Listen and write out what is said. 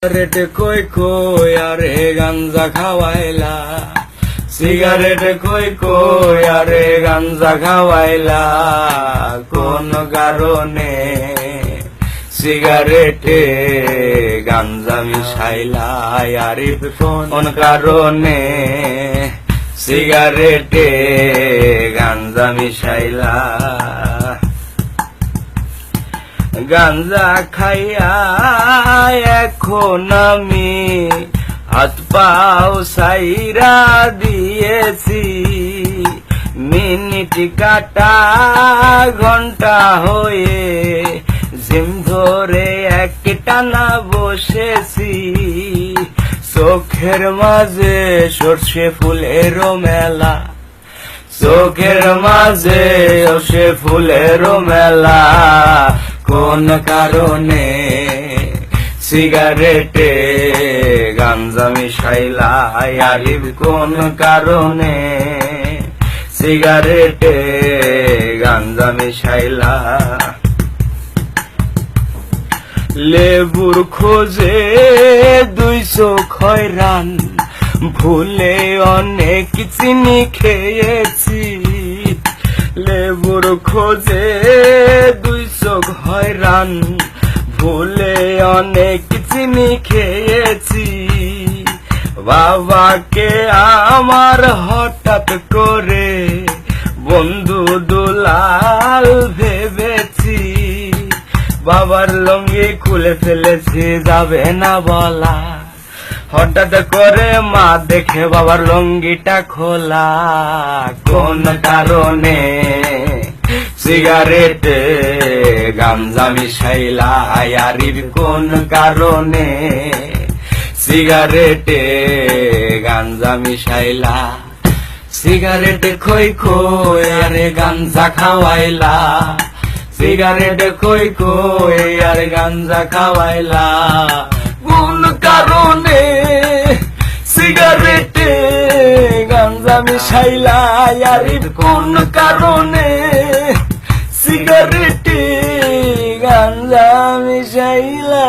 Cigarette কই কই আরে গাঞ্জা খাওয়াইলা, সিগারেট কই কই আরে গাঞ্জা খাওয়াইলা, কোন কারণে সিগারেটে গাঞ্জা মিশাইলা, আরিফ কোন কারণে সিগারেটে গাঞ্জা মিশাইলা। গাঞ্জা খাইয়া এখন আমি হাত পাও সাইরা দিয়েছি, মিনিট কাটা ঘন্টা হয়ে জিম ধরে একটানা বসেছি, চোখের মাঝে সর্ষে ফুলেরও মেলা, চোখের মাঝে সর্ষে ফুলেরও মেলা, কোন কারণে সিগারেটে গাঞ্জা মিশাইলা, আরিফ কোন কারণে সিগারেটে গাঞ্জা মিশাইলা। লেবুর খোঁজে 200 খয়রান, ভুলে অনেক চিনি খেয়েছি, লেবুর খোঁজে 200 খয়রান, ভুলে অনেক চিনি খেয়েছি, বাবাকে আমার হঠাৎ করে বন্ধু দুলাল ভেবেছি, বাবার লুঙ্গি খুলে ফেলেছি যাবে না বলা, হঠাৎ করে মা দেখে বাবার লুঙ্গিটা খোলা, কোন কারণে সিগারেটে গাঞ্জা মিশাইলা, আরিফ কোন কারণে সিগারেটে গাঞ্জা মিশাইলা। সিগারেট খই খই আরে গাঞ্জা খাওয়াইলা, সিগারেট খই খই আর গাঞ্জা খাওয়াইলা, কোন কারণে সিগারেটে গাঞ্জা মিশাইলা, আরিফ কোন কারণে সিগারেটে গাঞ্জা মিশাইলা।